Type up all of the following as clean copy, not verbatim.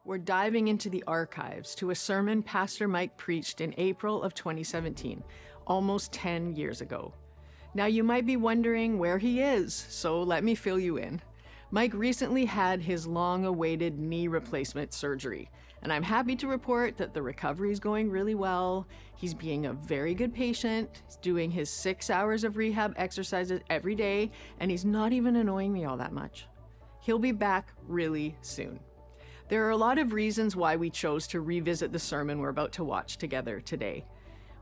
We're diving into the archives to a sermon Pastor Mike preached in April of 2017, almost 10 years ago. Now you might be wondering where he is, so let me fill you in. Mike recently had his long-awaited knee replacement surgery, and I'm happy to report that the recovery is going really well. He's being a very good patient, he's doing his 6 hours of rehab exercises every day, and he's not even annoying me all that much. He'll be back really soon. There are a lot of reasons why we chose to revisit the sermon we're about to watch together today.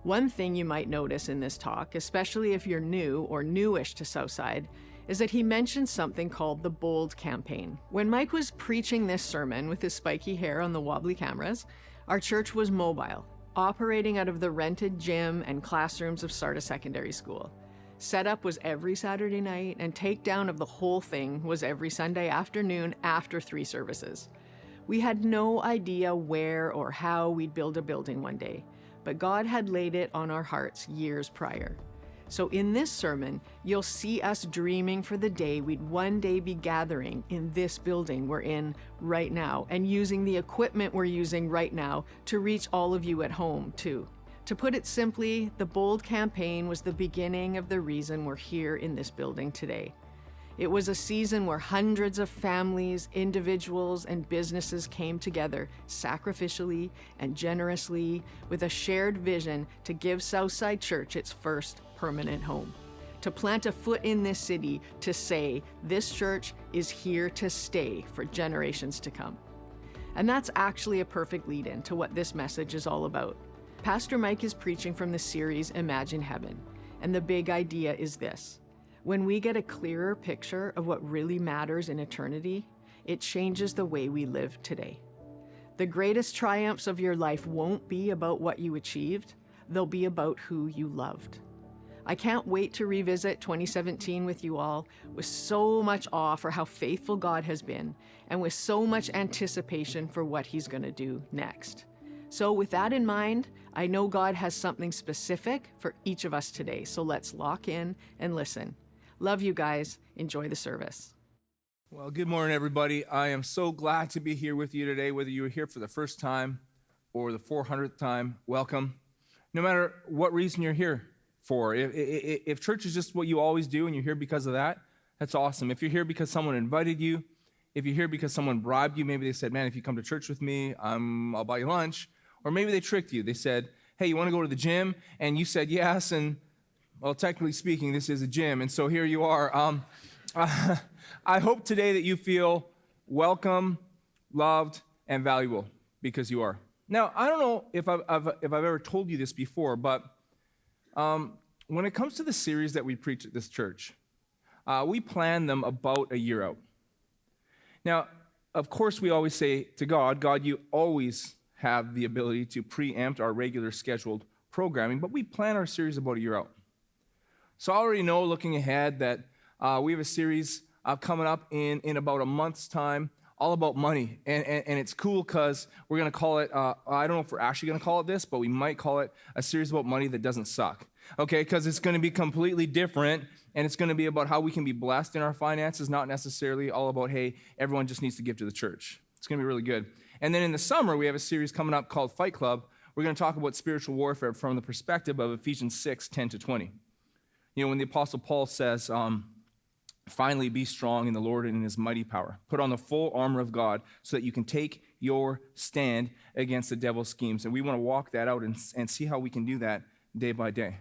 One thing you might notice in this talk, especially if you're new or newish to Southside, is that he mentions something called the BOLD campaign. When Mike was preaching this sermon with his spiky hair on the wobbly cameras, our church was mobile, operating out of the rented gym and classrooms of Sarda Secondary School. Setup was every Saturday night, and takedown of the whole thing was every Sunday afternoon after 3 services. We had no idea where or how we'd build a building one day, but God had laid it on our hearts years prior. So in this sermon, you'll see us dreaming for the day we'd one day be gathering in this building we're in right now and using the equipment we're using right now to reach all of you at home too. To put it simply, the BOLD campaign was the beginning of the reason we're here in this building today. It was a season where hundreds of families, individuals, and businesses came together sacrificially and generously with a shared vision to give Southside Church its first permanent home. To plant a foot in this city to say, this church is here to stay for generations to come. And that's actually a perfect lead-in to what this message is all about. Pastor Mike is preaching from the series Imagine Heaven, and the big idea is this. When we get a clearer picture of what really matters in eternity, it changes the way we live today. The greatest triumphs of your life won't be about what you achieved, they'll be about who you loved. I can't wait to revisit 2017 with you all with so much awe for how faithful God has been and with so much anticipation for what He's going to do next. So with that in mind, I know God has something specific for each of us today, so let's lock in and listen. Love you guys. Enjoy the service. Well, good morning, everybody. I am so glad to be here with you today, whether you were here for the first time or the 400th time, welcome. No matter what reason you're here for. If church is just what you always do and you're here because of that, that's awesome. If you're here because someone invited you, if you're here because someone bribed you, maybe they said, man, if you come to church with me, I'll buy you lunch. Or maybe they tricked you. They said, hey, you want to go to the gym? And you said yes, and well, technically speaking, this is a gym, and so here you are. I hope today that you feel welcome, loved, and valuable because you are. Now, I don't know if I've ever told you this before, but when it comes to the series that we preach at this church, we plan them about a year out. Now, of course, we always say to God, you always have the ability to preempt our regular scheduled programming, but we plan our series about a year out. So I already know, looking ahead, that we have a series coming up in about a month's time, all about money. And it's cool because we're going to call it, I don't know if we're actually going to call it this, but we might call it a series about money that doesn't suck. Okay, because it's going to be completely different, and it's going to be about how we can be blessed in our finances, not necessarily all about, hey, everyone just needs to give to the church. It's going to be really good. And then in the summer, we have a series coming up called Fight Club. We're going to talk about spiritual warfare from the perspective of Ephesians 6:10-20. You know, when the Apostle Paul says, finally be strong in the Lord and in His mighty power. Put on the full armor of God so that you can take your stand against the devil's schemes. And we want to walk that out and see how we can do that day by day.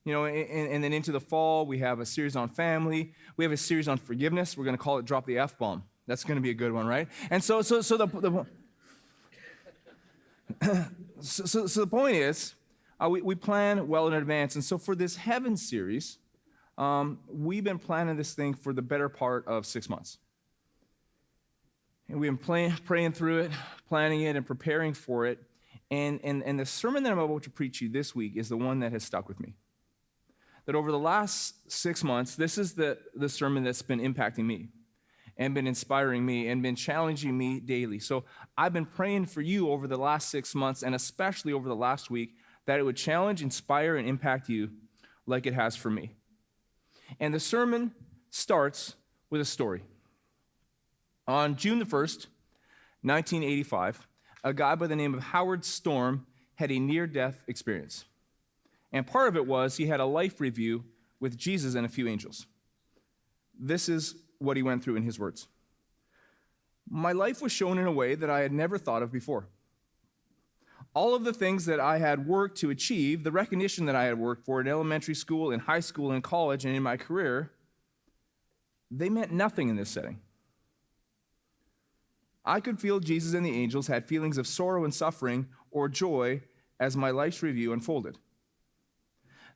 You know, and then into the fall, we have a series on family. We have a series on forgiveness. We're going to call it Drop the F-Bomb. That's going to be a good one, right? And so the point is, we plan well in advance. And so for this Heaven series, we've been planning this thing for the better part of 6 months. And we've been praying through it, planning it, and preparing for it. And the sermon that I'm about to preach you this week is the one that has stuck with me. That over the last 6 months, this is the sermon that's been impacting me and been inspiring me and been challenging me daily. So I've been praying for you over the last 6 months, and especially over the last week, that it would challenge, inspire, and impact you like it has for me. And the sermon starts with a story. On June the 1st, 1985, a guy by the name of Howard Storm had a near-death experience. And part of it was he had a life review with Jesus and a few angels. This is what he went through in his words. My life was shown in a way that I had never thought of before. All of the things that I had worked to achieve, the recognition that I had worked for in elementary school, in high school, in college, and in my career, they meant nothing in this setting. I could feel Jesus and the angels had feelings of sorrow and suffering or joy as my life's review unfolded.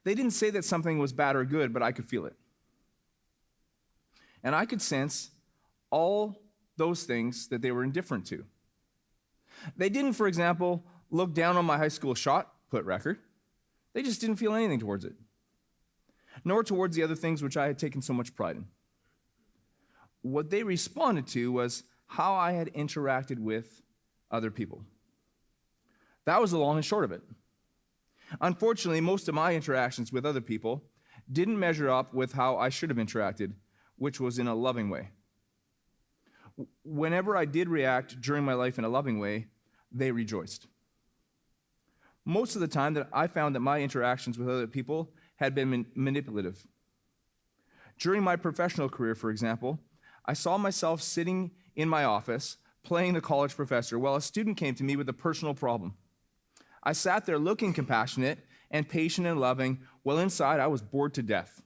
They didn't say that something was bad or good, but I could feel it. And I could sense all those things that they were indifferent to. They didn't, for example, look down on my high school shot put record. They just didn't feel anything towards it, nor towards the other things which I had taken so much pride in. What they responded to was how I had interacted with other people. That was the long and short of it. Unfortunately, most of my interactions with other people didn't measure up with how I should have interacted, which was in a loving way. Whenever I did react during my life in a loving way, they rejoiced. Most of the time that I found that my interactions with other people had been manipulative. During my professional career, for example, I saw myself sitting in my office playing the college professor while a student came to me with a personal problem. I sat there looking compassionate and patient and loving, while inside I was bored to death.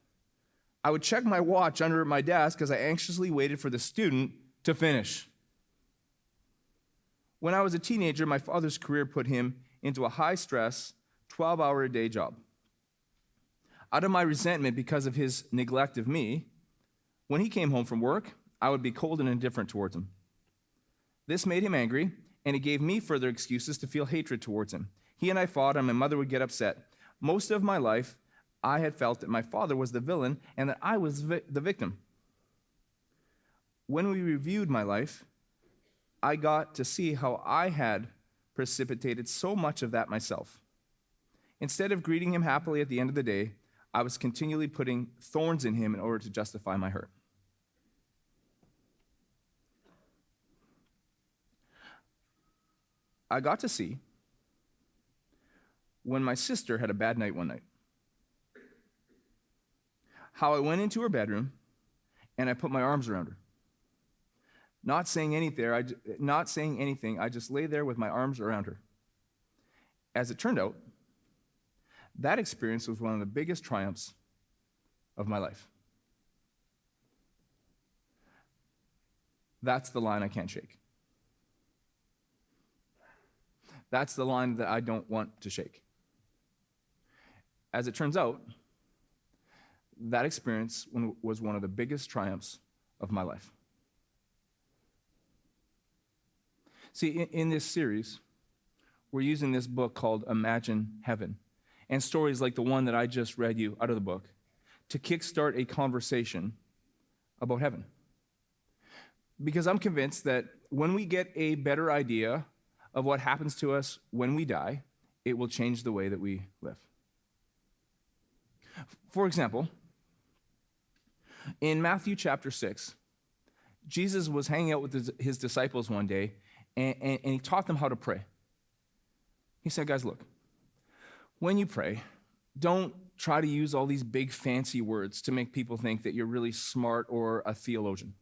I would check my watch under my desk as I anxiously waited for the student to finish. When I was a teenager, my father's career put him into a high-stress, 12-hour-a-day job. Out of my resentment because of his neglect of me, when he came home from work, I would be cold and indifferent towards him. This made him angry, and it gave me further excuses to feel hatred towards him. He and I fought, and my mother would get upset. Most of my life, I had felt that my father was the villain and that I was the victim. When we reviewed my life, I got to see how I had precipitated so much of that myself. Instead of greeting him happily at the end of the day, I was continually putting thorns in him in order to justify my hurt. I got to see when my sister had a bad night one night, how I went into her bedroom and I put my arms around her. Not saying anything, I just lay there with my arms around her. As it turned out, that experience was one of the biggest triumphs of my life. That's the line I can't shake. That's the line that I don't want to shake. As it turns out, that experience was one of the biggest triumphs of my life. See, in this series, we're using this book called Imagine Heaven, and stories like the one that I just read you out of the book to kickstart a conversation about heaven. Because I'm convinced that when we get a better idea of what happens to us when we die, it will change the way that we live. For example, in Matthew chapter 6, Jesus was hanging out with his disciples one day, and he taught them how to pray. He said, guys, look, when you pray, don't try to use all these big fancy words to make people think that you're really smart or a theologian.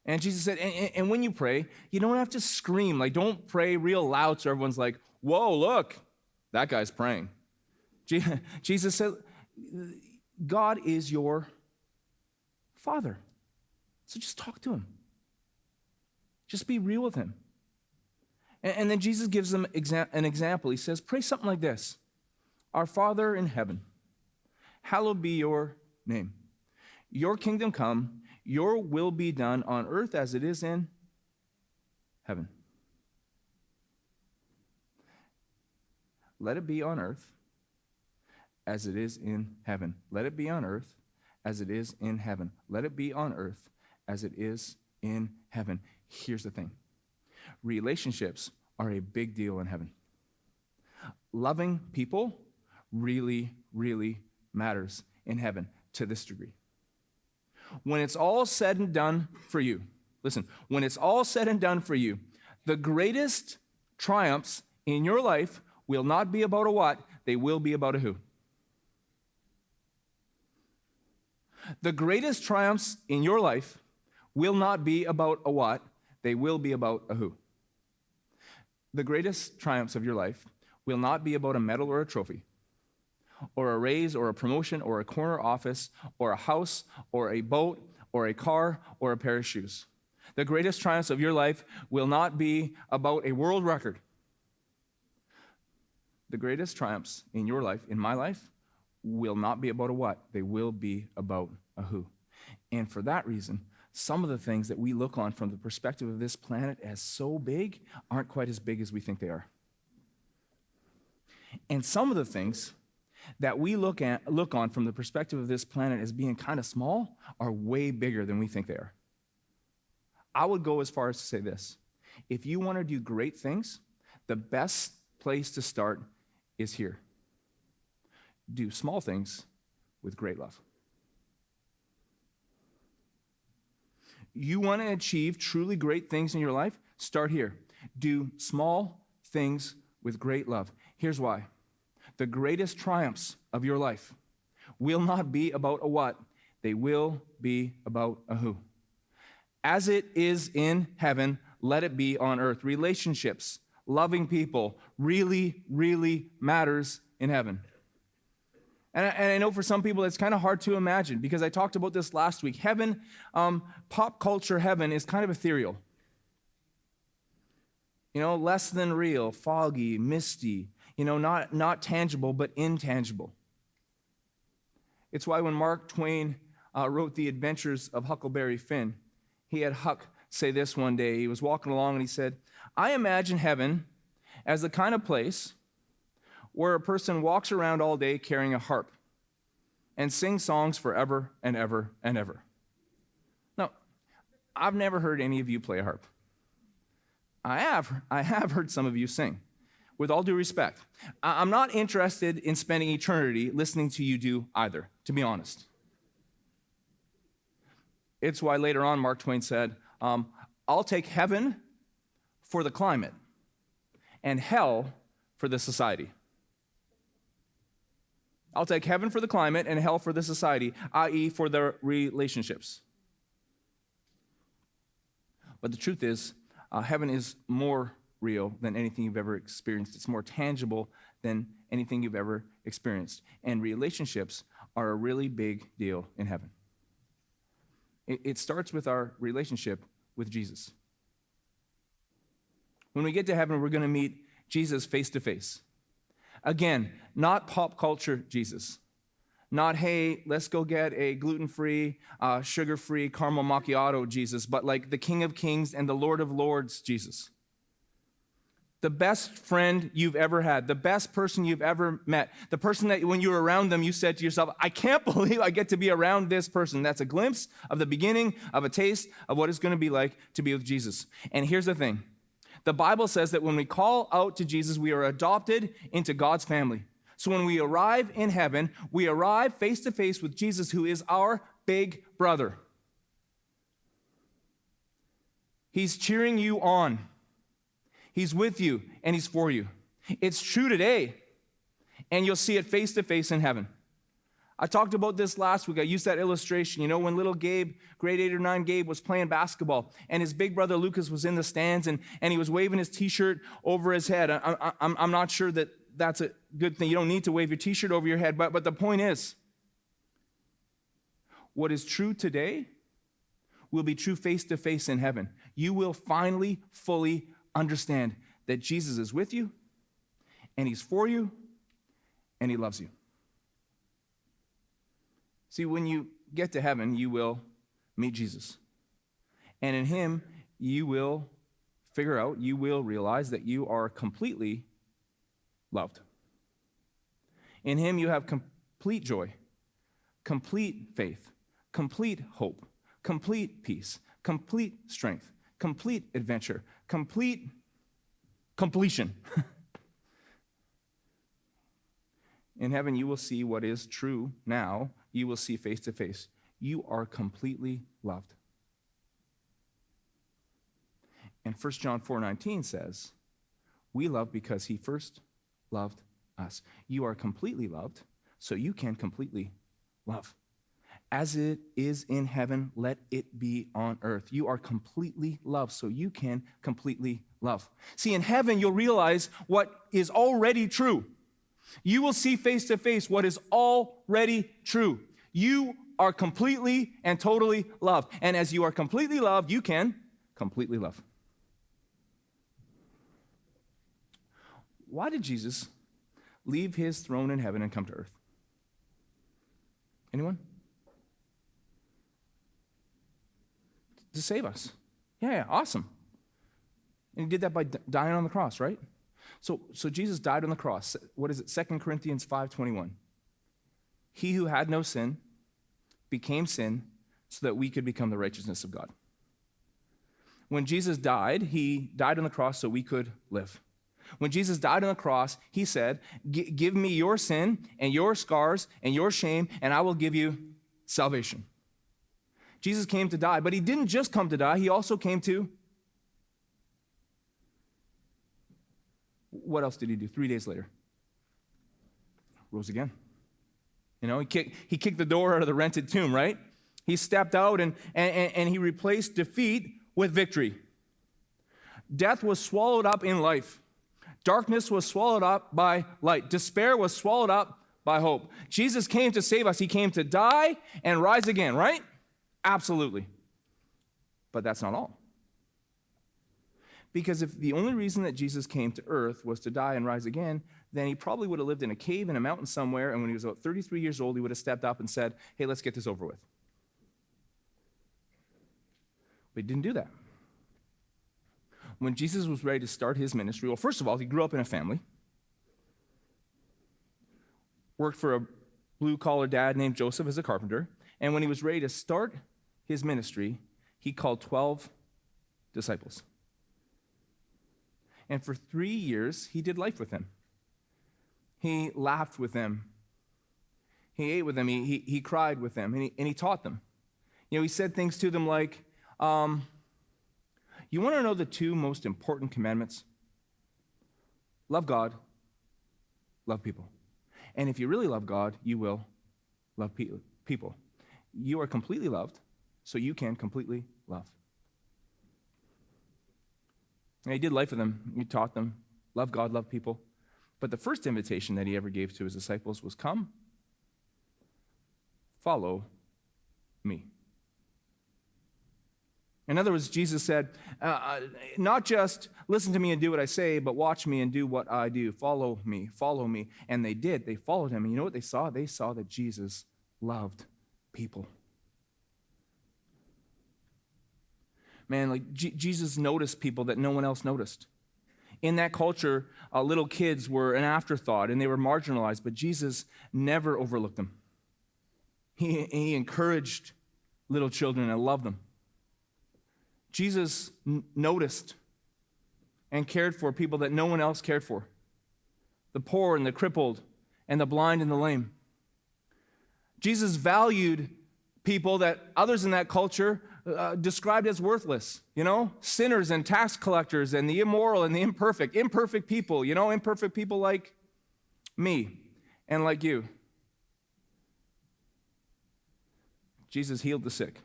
And Jesus said, and when you pray, you don't have to scream. Like, don't pray real loud so everyone's like, whoa, look, that guy's praying. Jesus said, God is your Father. So just talk to him. Just be real with him. And then Jesus gives them an example. He says, pray something like this. Our Father in heaven, hallowed be your name. Your kingdom come, your will be done on earth as it is in heaven. Let it be on earth as it is in heaven. Let it be on earth as it is in heaven. Let it be on earth as it is in heaven. Here's the thing. Relationships are a big deal in heaven. Loving people really, really matters in heaven to this degree. When it's all said and done for you, listen, when it's all said and done for you, The greatest triumphs in your life will not be about a what, they will be about a who. The greatest triumphs in your life will not be about a what, they will be about a who. The greatest triumphs of your life will not be about a medal or a trophy, or a raise or a promotion or a corner office or a house or a boat or a car or a pair of shoes. The greatest triumphs of your life will not be about a world record. The greatest triumphs in your life, in my life, will not be about a what, they will be about a who. And for that reason, some of the things that we look on from the perspective of this planet as so big aren't quite as big as we think they are. And some of the things that we look on from the perspective of this planet as being kind of small are way bigger than we think they are. I would go as far as to say this. If you want to do great things, the best place to start is here. Do small things with great love. You want to achieve truly great things in your life? Start here. Do small things with great love. Here's why. The greatest triumphs of your life will not be about a what, they will be about a who. As it is in heaven, let it be on earth. Relationships, loving people, really, really matters in heaven. And I know for some people it's kind of hard to imagine because I talked about this last week. Heaven, pop culture heaven is kind of ethereal. You know, less than real, foggy, misty, you know, not tangible, but intangible. It's why when Mark Twain wrote The Adventures of Huckleberry Finn, he had Huck say this one day. He was walking along and he said, I imagine heaven as the kind of place where a person walks around all day carrying a harp and sings songs forever and ever and ever. Now, I've never heard any of you play a harp. I have heard some of you sing. With all due respect, I'm not interested in spending eternity listening to you do either, to be honest. It's why later on Mark Twain said, I'll take heaven for the climate and hell for the society. I'll take heaven for the climate and hell for the society, i.e. for the relationships. But the truth is, heaven is more real than anything you've ever experienced. It's more tangible than anything you've ever experienced. And relationships are a really big deal in heaven. It starts with our relationship with Jesus. When we get to heaven, we're going to meet Jesus face to face. Again, not pop culture Jesus. Not, hey, let's go get a gluten-free, sugar-free caramel macchiato Jesus, but like the King of Kings and the Lord of Lords Jesus. The best friend you've ever had, the best person you've ever met, the person that when you were around them, you said to yourself, I can't believe I get to be around this person. That's a glimpse of the beginning of a taste of what it's going to be like to be with Jesus. And here's the thing. The Bible says that when we call out to Jesus, we are adopted into God's family. So when we arrive in heaven, we arrive face to face with Jesus, who is our big brother. He's cheering you on. He's with you, and he's for you. It's true today, and you'll see it face to face in heaven. I talked about this last week. I used that illustration. You know, when little Gabe, grade 8 or 9 Gabe, was playing basketball, and his big brother Lucas was in the stands, and he was waving his T-shirt over his head. I'm not sure that that's a good thing. You don't need to wave your T-shirt over your head, but the point is, what is true today will be true face to face in heaven. You will finally, fully understand that Jesus is with you, and he's for you, and he loves you. See, when you get to heaven, you will meet Jesus. And in him, you will realize that you are completely loved. In him, you have complete joy, complete faith, complete hope, complete peace, complete strength, complete adventure, complete completion. In heaven, you will see what is true now. You will see face to face. You are completely loved. And 1 John 4:19 says, we love because he first loved us. You are completely loved, so you can completely love. As it is in heaven, let it be on earth. You are completely loved, so you can completely love. See, in heaven, you'll realize what is already true. You will see face to face what is already true. You are completely and totally loved. And as you are completely loved, you can completely love. Why did Jesus leave his throne in heaven and come to earth? Anyone? To save us. Yeah, awesome. And he did that by dying on the cross, right? So Jesus died on the cross. What is it? 2 Corinthians 5:21. He who had no sin became sin so that we could become the righteousness of God. When Jesus died, he died on the cross so we could live. When Jesus died on the cross, he said, give me your sin and your scars and your shame, and I will give you salvation. Jesus came to die, but he didn't just come to die, he also came to... What else did he do? 3 days later, rose again. You know, he kicked the door out of the rented tomb, right? He stepped out and he replaced defeat with victory. Death was swallowed up in life. Darkness was swallowed up by light. Despair was swallowed up by hope. Jesus came to save us. He came to die and rise again, right? Absolutely. But that's not all. Because if the only reason that Jesus came to earth was to die and rise again, then he probably would have lived in a cave in a mountain somewhere, and when he was about 33 years old, he would have stepped up and said, hey, let's get this over with. But he didn't do that. When Jesus was ready to start his ministry, well, first of all, he grew up in a family, worked for a blue-collar dad named Joseph as a carpenter, and when he was ready to start his ministry, he called 12 disciples. And for 3 years, he did life with them. He laughed with them. He ate with them. He cried with them, and he taught them. You know, he said things to them like, you want to know the two most important commandments? Love God, love people. And if you really love God, you will love people. You are completely loved, so you can completely love. And he did life with them. He taught them, love God, love people. But the first invitation that he ever gave to his disciples was, come, follow me. In other words, Jesus said, not just listen to me and do what I say, but watch me and do what I do. Follow me, follow me. And they did. They followed him. And you know what they saw? They saw that Jesus loved people. Man, like Jesus noticed people that no one else noticed. In that culture, little kids were an afterthought and they were marginalized, but Jesus never overlooked them. He encouraged little children and loved them. Jesus noticed and cared for people that no one else cared for. The poor and the crippled and the blind and the lame. Jesus valued people that others in that culture described as worthless, you know, sinners and tax collectors and the immoral and the imperfect people, you know, imperfect people like me and like you. Jesus healed the sick.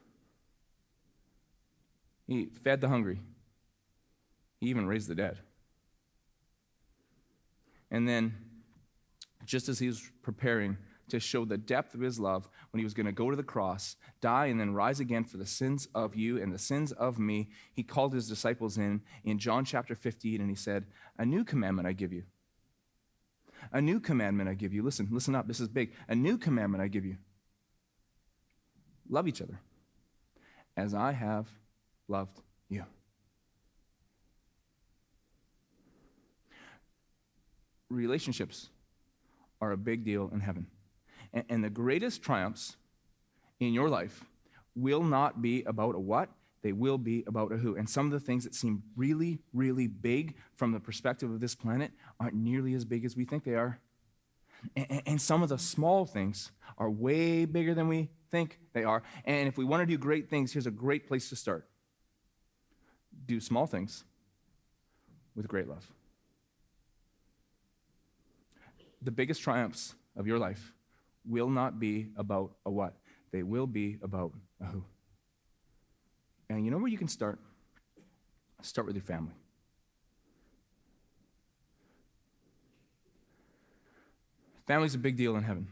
He fed the hungry. He even raised the dead. And then, just as he was preparing to show the depth of his love, when he was going to go to the cross, die, and then rise again for the sins of you and the sins of me, he called his disciples in John chapter 15, and he said, a new commandment I give you. A new commandment I give you. Listen up, this is big. A new commandment I give you. Love each other as I have loved you. Relationships are a big deal in heaven. And the greatest triumphs in your life will not be about a what, they will be about a who. And some of the things that seem really, really big from the perspective of this planet aren't nearly as big as we think they are. And some of the small things are way bigger than we think they are. And if we want to do great things, here's a great place to start. Do small things with great love. The biggest triumphs of your life will not be about a what. They will be about a who. And you know where you can start? Start with your family. Family's a big deal in heaven.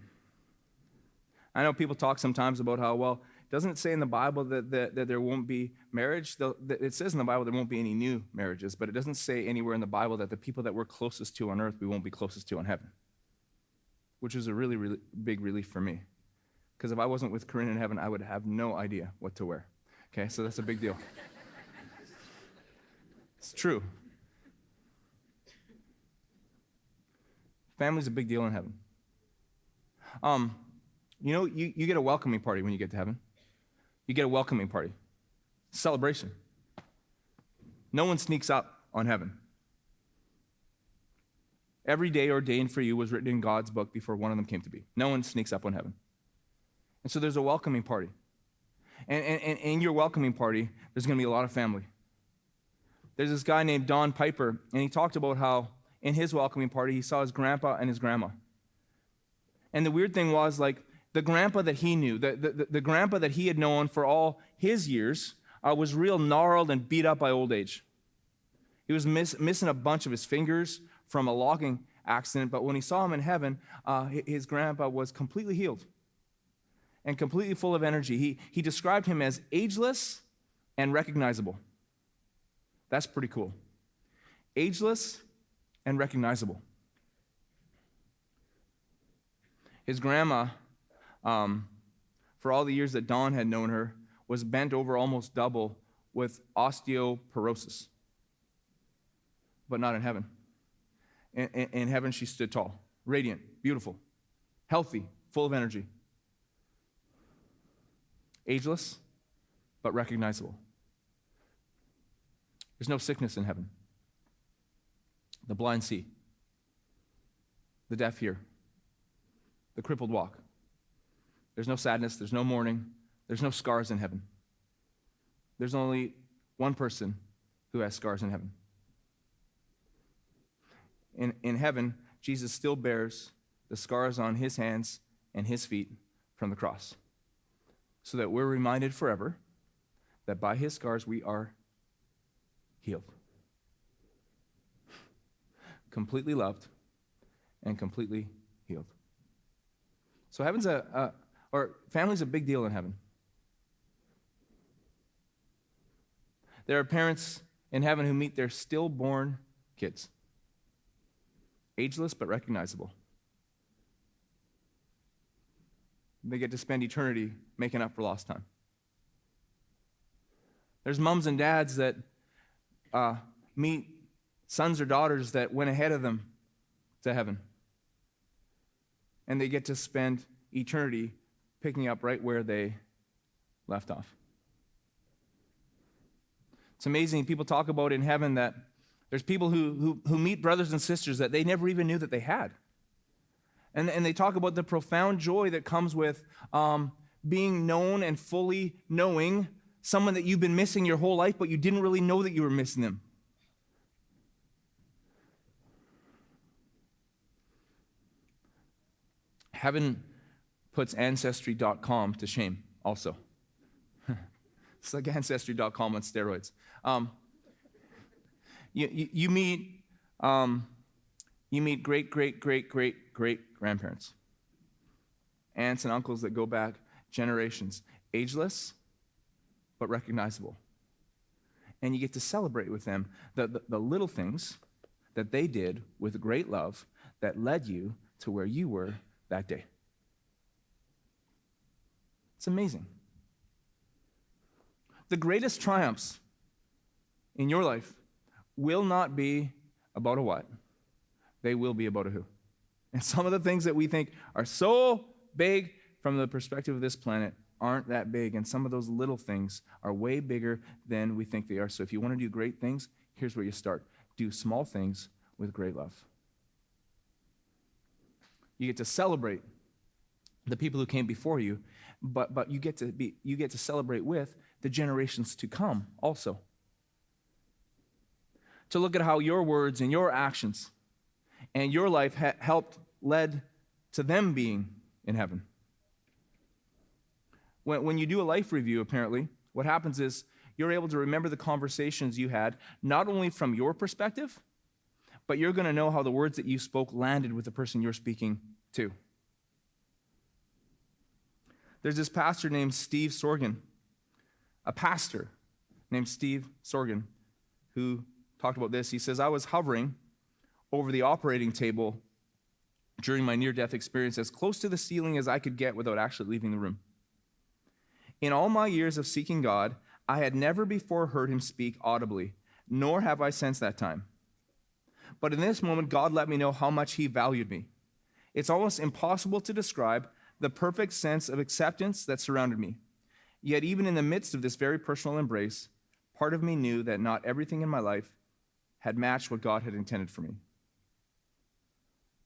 I know people talk sometimes about how, well, doesn't it say in the Bible that there won't be marriage? It says in the Bible there won't be any new marriages, but it doesn't say anywhere in the Bible that the people that we're closest to on earth, we won't be closest to in heaven, which is a really, really big relief for me. Because if I wasn't with Corinne in heaven, I would have no idea what to wear. Okay, so that's a big deal. It's true. Family's a big deal in heaven. You get a welcoming party when you get to heaven. You get a welcoming party. Celebration. No one sneaks up on heaven. Every day ordained for you was written in God's book before one of them came to be. No one sneaks up on heaven. And so there's a welcoming party. And in your welcoming party, there's going to be a lot of family. There's this guy named Don Piper, and he talked about how in his welcoming party, he saw his grandpa and his grandma. And the weird thing was, like, the grandpa that he knew, the grandpa that he had known for all his years, was real gnarled and beat up by old age. He was missing a bunch of his fingers from a logging accident, but when he saw him in heaven, his grandpa was completely healed and completely full of energy. He described him as ageless and recognizable. That's pretty cool. Ageless and recognizable. His grandma, for all the years that Don had known her, was bent over almost double with osteoporosis. But not in heaven. In heaven, she stood tall, radiant, beautiful, healthy, full of energy. Ageless, but recognizable. There's no sickness in heaven. The blind see. The deaf hear. The crippled walk. There's no sadness. There's no mourning. There's no scars in heaven. There's only one person who has scars in heaven. In heaven, Jesus still bears the scars on his hands and his feet from the cross, so that we're reminded forever that by his scars we are healed. Completely loved and completely healed. So family's a big deal in heaven. There are parents in heaven who meet their stillborn kids. Ageless but recognizable. They get to spend eternity making up for lost time. There's moms and dads that meet sons or daughters that went ahead of them to heaven. And they get to spend eternity picking up right where they left off. It's amazing. People talk about in heaven that there's people who meet brothers and sisters that they never even knew that they had. And they talk about the profound joy that comes with being known and fully knowing someone that you've been missing your whole life, but you didn't really know that you were missing them. Heaven puts Ancestry.com to shame also. It's like Ancestry.com on steroids. You meet great-great-great-great-great-grandparents, aunts and uncles that go back generations, ageless but recognizable. And you get to celebrate with them the little things that they did with great love that led you to where you were that day. It's amazing. The greatest triumphs in your life will not be about a what. They will be about a who. And some of the things that we think are so big from the perspective of this planet aren't that big. And some of those little things are way bigger than we think they are. So if you want to do great things, here's where you start. Do small things with great love. You get to celebrate the people who came before you, but you get to celebrate with the generations to come also. to look at how your words and your actions and your life led to them being in heaven. When you do a life review, apparently, what happens is you're able to remember the conversations you had, not only from your perspective, but you're going to know how the words that you spoke landed with the person you're speaking to. There's this pastor named Steve Sorgen, who talked about this. He says, I was hovering over the operating table during my near-death experience as close to the ceiling as I could get without actually leaving the room. In all my years of seeking God, I had never before heard him speak audibly, nor have I since that time. But in this moment, God let me know how much he valued me. It's almost impossible to describe the perfect sense of acceptance that surrounded me. Yet even in the midst of this very personal embrace, part of me knew that not everything in my life had matched what God had intended for me.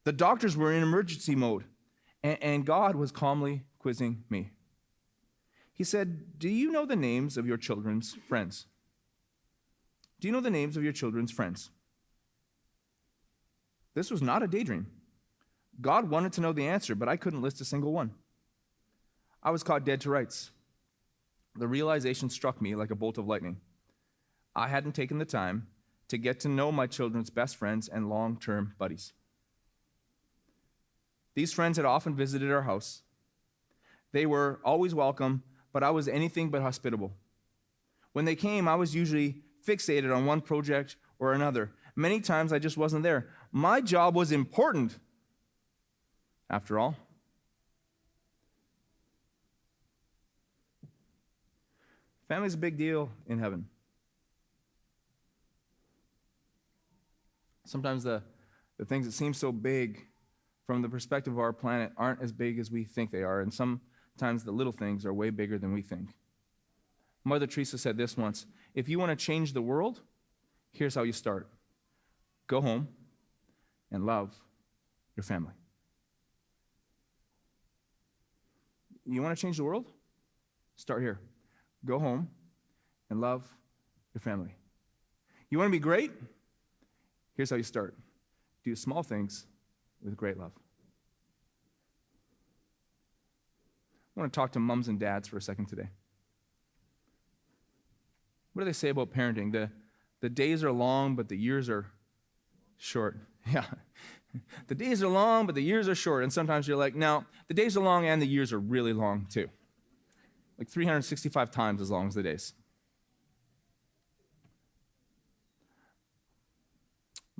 The doctors were in emergency mode, and God was calmly quizzing me. He said, do you know the names of your children's friends? Do you know the names of your children's friends? This was not a daydream. God wanted to know the answer, but I couldn't list a single one. I was caught dead to rights. The realization struck me like a bolt of lightning. I hadn't taken the time to get to know my children's best friends and long-term buddies. These friends had often visited our house. They were always welcome, but I was anything but hospitable. When they came, I was usually fixated on one project or another. Many times I just wasn't there. My job was important, after all. Family's a big deal in heaven. Sometimes the things that seem so big from the perspective of our planet aren't as big as we think they are, and sometimes the little things are way bigger than we think. Mother Teresa said this once, if you want to change the world, here's how you start. Go home and love your family. You want to change the world? Start here. Go home and love your family. You want to be great? Here's how you start. Do small things with great love. I want to talk to moms and dads for a second today. What do they say about parenting? The days are long, but the years are short. Yeah. The days are long, but the years are short. And sometimes you're like, no, the days are long and the years are really long too. Like 365 times as long as the days.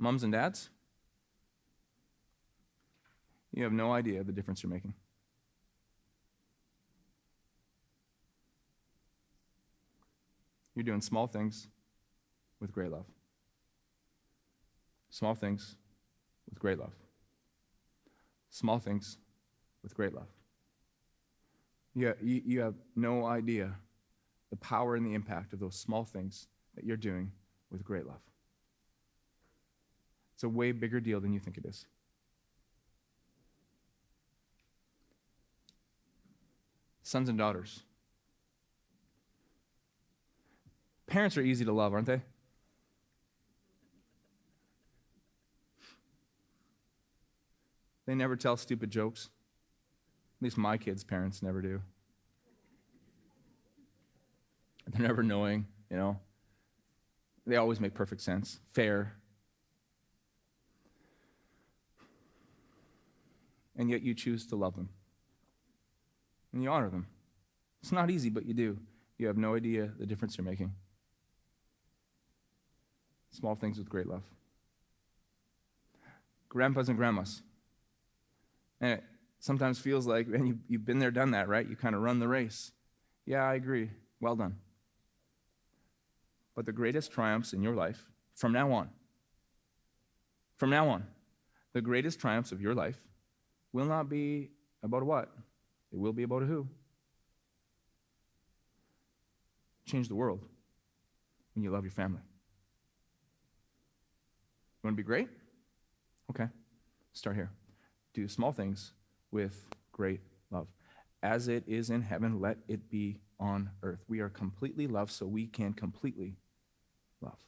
Moms and dads, you have no idea the difference you're making. You're doing small things with great love. Small things with great love. Small things with great love. You have no idea the power and the impact of those small things that you're doing with great love. It's a way bigger deal than you think it is. Sons and daughters. Parents are easy to love, aren't they? They never tell stupid jokes. At least my kids' parents never do. They're never knowing, you know. They always make perfect sense, fair. And yet you choose to love them. And you honor them. It's not easy, but you do. You have no idea the difference you're making. Small things with great love. Grandpas and grandmas. And it sometimes feels like, and you've been there, done that, right? You kind of run the race. Yeah, I agree. Well done. But the greatest triumphs in your life, from now on, the greatest triumphs of your life will not be about a what? It will be about a who. Change the world when you love your family. You want to be great? Okay, start here. Do small things with great love. As it is in heaven, let it be on earth. We are completely loved, so we can completely love.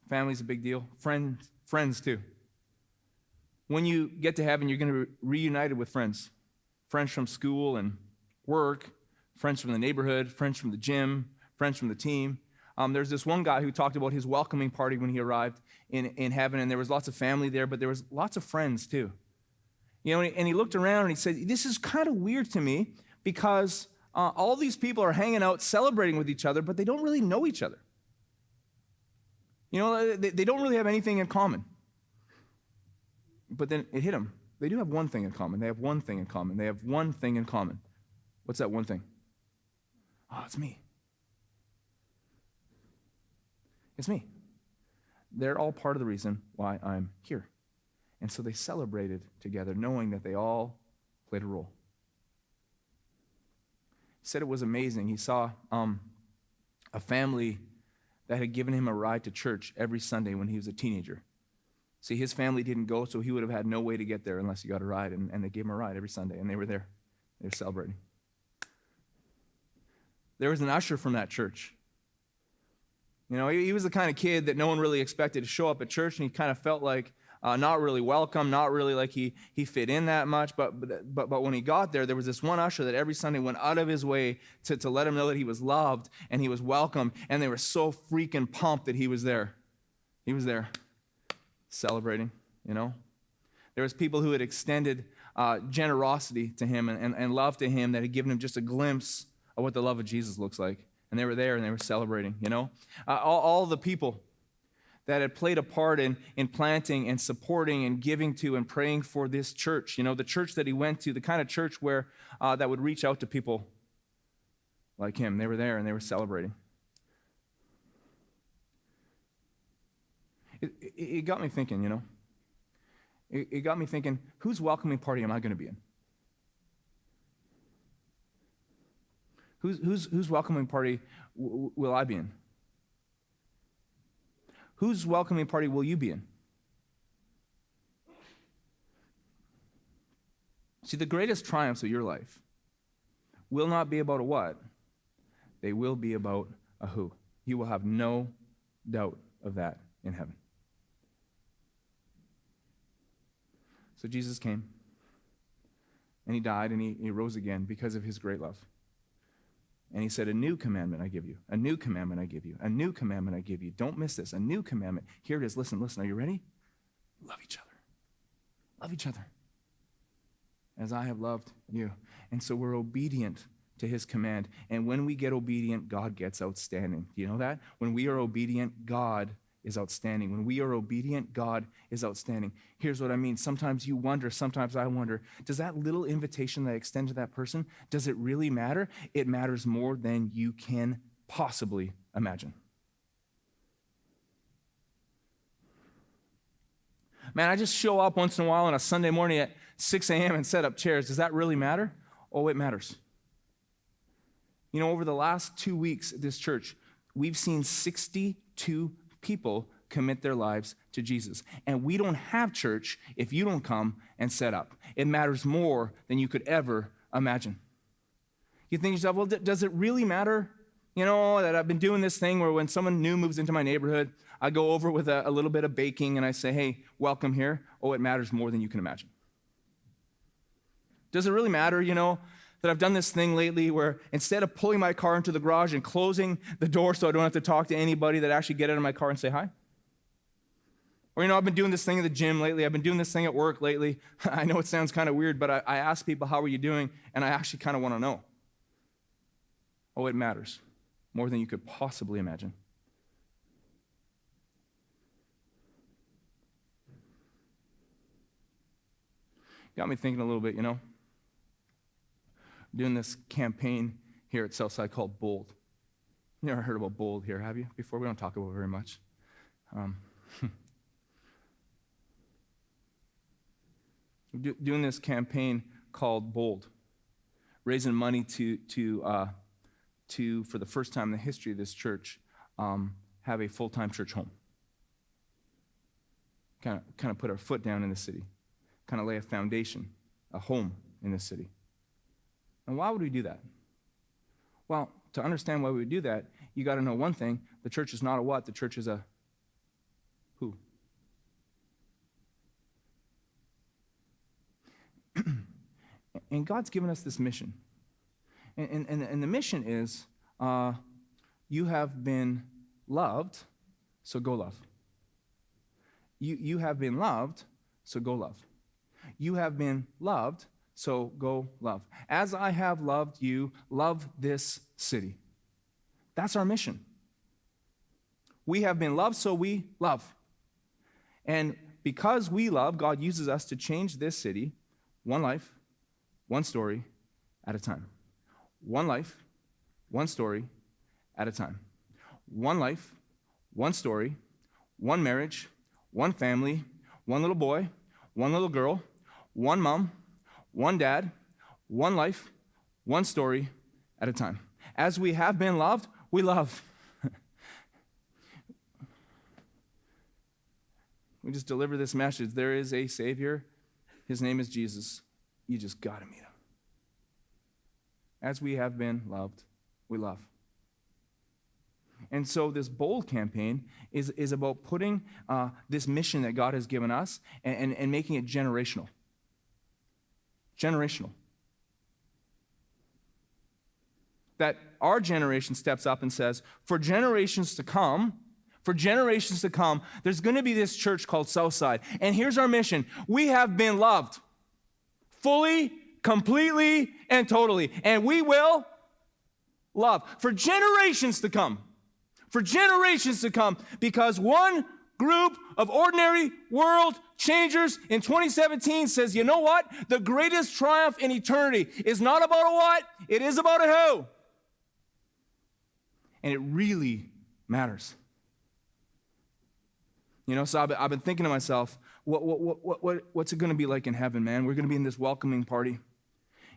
Family's a big deal. Friends too. When you get to heaven, you're going to be reunited with friends. Friends from school and work, friends from the neighborhood, friends from the gym, friends from the team. There's this one guy who talked about his welcoming party when he arrived in heaven, and there was lots of family there, but there was lots of friends too. And he looked around and he said, this is kind of weird to me because all these people are hanging out, celebrating with each other, but they don't really know each other. They don't really have anything in common. But then it hit him. They do have one thing in common. They have one thing in common. They have one thing in common. What's that one thing? Oh, it's me. It's me. They're all part of the reason why I'm here. And so they celebrated together, knowing that they all played a role. He said it was amazing. He saw a family that had given him a ride to church every Sunday when he was a teenager. See, his family didn't go, so he would have had no way to get there unless he got a ride, and they gave him a ride every Sunday, and they were there. They were celebrating. There was an usher from that church. He was the kind of kid that no one really expected to show up at church, and he kind of felt like not really welcome, not really like he fit in that much. But when he got there, there was this one usher that every Sunday went out of his way to let him know that he was loved and he was welcome, and they were so freaking pumped that he was there. He was there celebrating, There was people who had extended generosity to him and love to him that had given him just a glimpse of what the love of Jesus looks like. And they were there and they were celebrating, all the people that had played a part in planting and supporting and giving to and praying for this church, the church that he went to, the kind of church where that would reach out to people like him. They were there and they were celebrating. It got me thinking, It got me thinking, whose welcoming party am I going to be in? Whose welcoming party will I be in? Whose welcoming party will you be in? See, the greatest triumphs of your life will not be about a what. They will be about a who. You will have no doubt of that in heaven. So Jesus came, and he died, and he rose again because of his great love. And he said, a new commandment I give you, a new commandment I give you, a new commandment I give you. Don't miss this, a new commandment. Here it is. Listen, are you ready? Love each other. Love each other as I have loved you. And so we're obedient to his command. And when we get obedient, God gets outstanding. Do you know that? When we are obedient, God is outstanding. When we are obedient, God is outstanding. Here's what I mean. Sometimes you wonder, sometimes I wonder, does that little invitation that I extend to that person, does it really matter? It matters more than you can possibly imagine. Man, I just show up once in a while on a Sunday morning at 6 a.m. and set up chairs. Does that really matter? Oh, it matters. Over the last 2 weeks at this church, we've seen 62 people commit their lives to Jesus. And we don't have church if you don't come and set up. It matters more than you could ever imagine. You think to yourself, well, does it really matter? That I've been doing this thing where when someone new moves into my neighborhood, I go over with a little bit of baking and I say, hey, welcome here. Oh, it matters more than you can imagine. Does it really matter, that I've done this thing lately where instead of pulling my car into the garage and closing the door so I don't have to talk to anybody, that I actually get out of my car and say hi? Or, I've been doing this thing at the gym lately. I've been doing this thing at work lately. I know it sounds kind of weird, but I ask people, how are you doing? And I actually kind of want to know. Oh, it matters more than you could possibly imagine. Got me thinking a little bit, Doing this campaign here at Southside called Bold. You never heard about Bold here, have you? Before, we don't talk about it very much. Doing this campaign called Bold, raising money to for the first time in the history of this church, have a full-time church home. Kind of put our foot down in the city, kind of lay a foundation, a home in the city. And why would we do that? Well, to understand why we would do that, you got to know one thing: the church is not a what? The church is a And God's given us this mission. And the mission is, you have been loved, so go love. You have been loved, so go love. You have been loved, so go love. As I have loved you, love this city. That's our mission. We have been loved, so we love. And because we love, God uses us to change this city, one life, one story at a time. One life, one story at a time. One life, one story, one marriage, one family, one little boy, one little girl, one mom, one dad, one life, one story at a time. As we have been loved, we love. We just deliver this message. There is a Savior. His name is Jesus. You just got to meet him. As we have been loved, we love. And so this bold campaign is about putting this mission that God has given us and making it generational. Generational. That our generation steps up and says, for generations to come, there's going to be this church called Southside. And here's our mission. We have been loved. Fully, completely, and totally. And we will love. For generations to come. For generations to come. Because one group of ordinary world changers in 2017 says, you know what? The greatest triumph in eternity is not about a what, it is about a who. And it really matters. You know, so I've been thinking to myself, what's it going to be like in heaven, man? We're going to be in this welcoming party.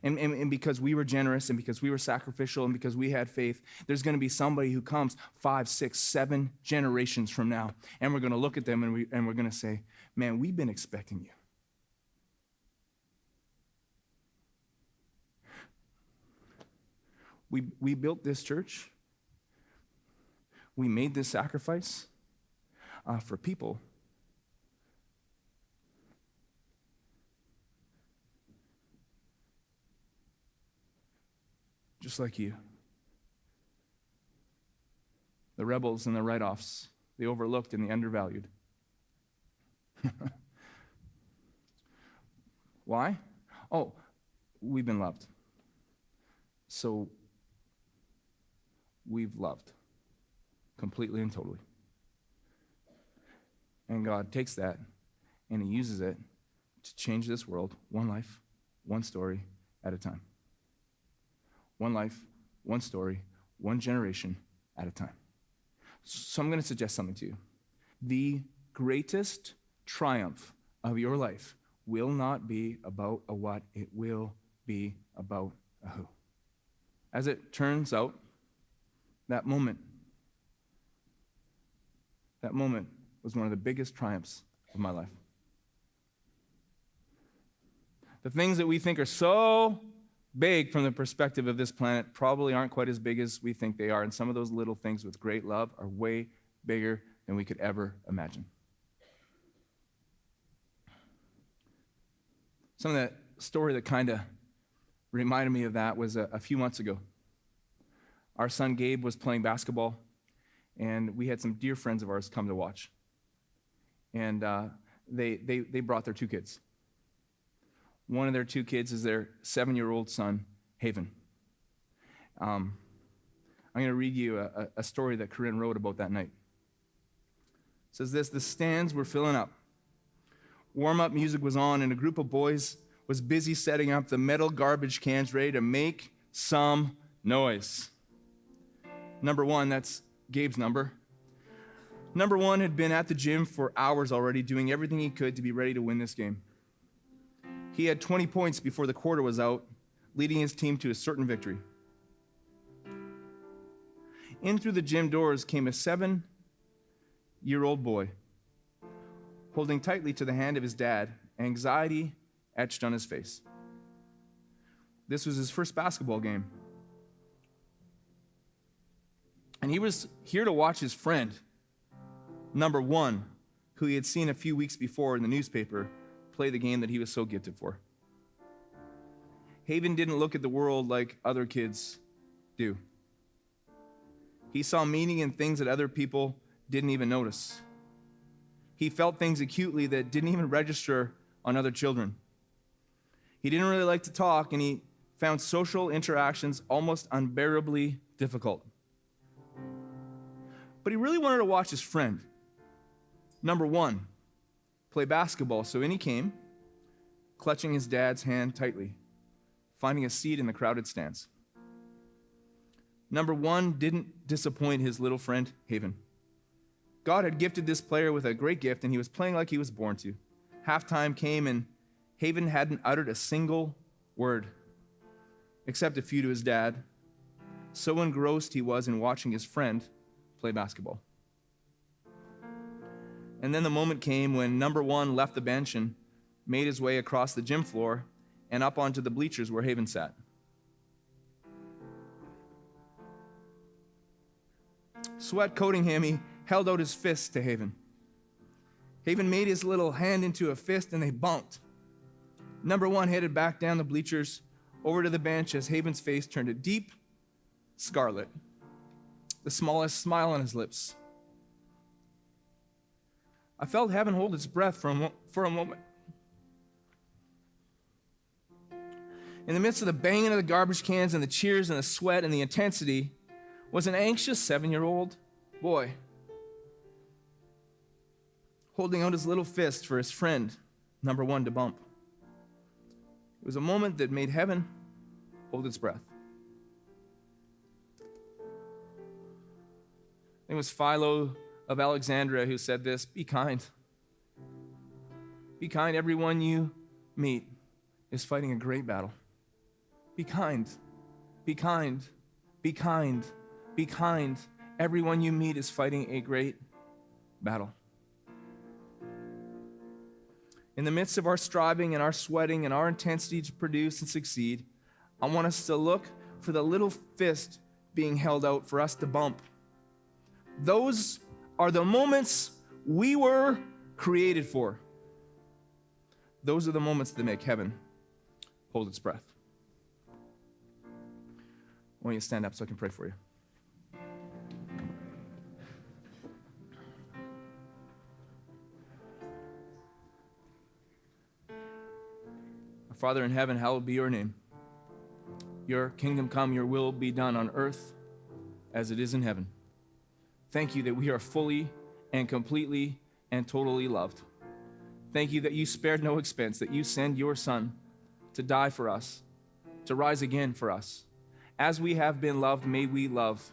And because we were generous and because we were sacrificial and because we had faith, there's going to be somebody who comes 5, 6, 7 generations from now. And we're going to look at them and we're going to say, man, we've been expecting you. We built this church. We made this sacrifice for people. Just like you. The rebels and the write-offs, the overlooked and the undervalued. Why? Oh, we've been loved. So we've loved completely and totally. And God takes that and he uses it to change this world, one life, one story at a time. One life, one story, one generation at a time. So I'm going to suggest something to you. The greatest triumph of your life will not be about a what, it will be about a who. As it turns out, that moment was one of the biggest triumphs of my life. The things that we think are so big from the perspective of this planet probably aren't quite as big as we think they are, and some of those little things with great love are way bigger than we could ever imagine. Some of that story that kind of reminded me of that was a few months ago. Our son Gabe was playing basketball, and we had some dear friends of ours come to watch. And they brought their 2 kids. One of their 2 kids is their 7-year-old son, Haven. I'm going to read you a story that Corinne wrote about that night. It says this: the stands were filling up. Warm-up music was on, and a group of boys was busy setting up the metal garbage cans ready to make some noise. Number 1, that's Gabe's number. Number 1 had been at the gym for hours already, doing everything he could to be ready to win this game. He had 20 points before the quarter was out, leading his team to a certain victory. In through the gym doors came a 7-year-old boy, holding tightly to the hand of his dad, anxiety etched on his face. This was his first basketball game. And he was here to watch his friend, number 1, who he had seen a few weeks before in the newspaper, play the game that he was so gifted for. Haven didn't look at the world like other kids do. He saw meaning in things that other people didn't even notice. He felt things acutely that didn't even register on other children. He didn't really like to talk, and he found social interactions almost unbearably difficult. But he really wanted to watch his friend, number one, play basketball. So in he came, clutching his dad's hand tightly, finding a seat in the crowded stands. Number one didn't disappoint his little friend, Haven. God had gifted this player with a great gift, and he was playing like he was born to. Halftime came, and Haven hadn't uttered a single word, except a few to his dad. So engrossed he was in watching his friend play basketball. And then the moment came when number one left the bench and made his way across the gym floor and up onto the bleachers where Haven sat. Sweat coating him, he held out his fist to Haven. Haven made his little hand into a fist, and they bumped. Number one headed back down the bleachers over to the bench as Haven's face turned a deep scarlet, the smallest smile on his lips. I felt heaven hold its breath for a moment. In the midst of the banging of the garbage cans and the cheers and the sweat and the intensity was an anxious 7-year-old boy holding out his little fist for his friend, number one, to bump. It was a moment that made heaven hold its breath. I think it was Philo of Alexandria who said this: be kind. Be kind. Everyone you meet is fighting a great battle. Be kind. Be kind. Be kind. Be kind. Everyone you meet is fighting a great battle. In the midst of our striving and our sweating and our intensity to produce and succeed, I want us to look for the little fist being held out for us to bump. Those are the moments we were created for. Those are the moments that make heaven hold its breath. I want you to stand up so I can pray for you. Our Father in heaven, hallowed be your name. Your kingdom come, your will be done on earth as it is in heaven. Thank you that we are fully and completely and totally loved. Thank you that you spared no expense, that you send your Son to die for us, to rise again for us. As we have been loved, may we love.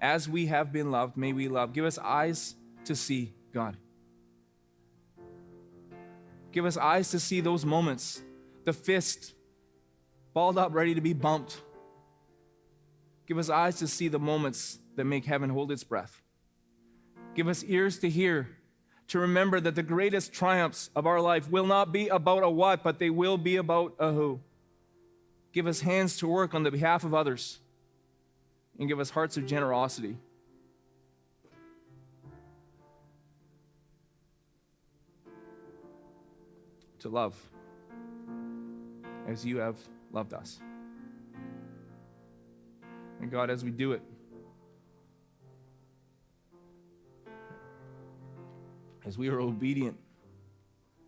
As we have been loved, may we love. Give us eyes to see, God. Give us eyes to see those moments, the fist balled up, ready to be bumped. Give us eyes to see the moments that make heaven hold its breath. Give us ears to hear, to remember that the greatest triumphs of our life will not be about a what, but they will be about a who. Give us hands to work on the behalf of others, and give us hearts of generosity. To love as you have loved us. And God, as we do it, as we are obedient,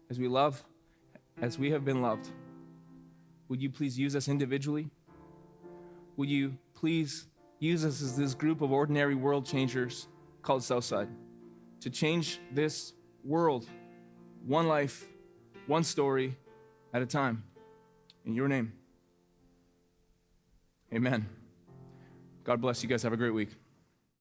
as we love, as we have been loved, would you please use us individually? Would you please use us as this group of ordinary world changers called Southside to change this world, one life, one story at a time. In your name, amen. God bless you guys. Have a great week.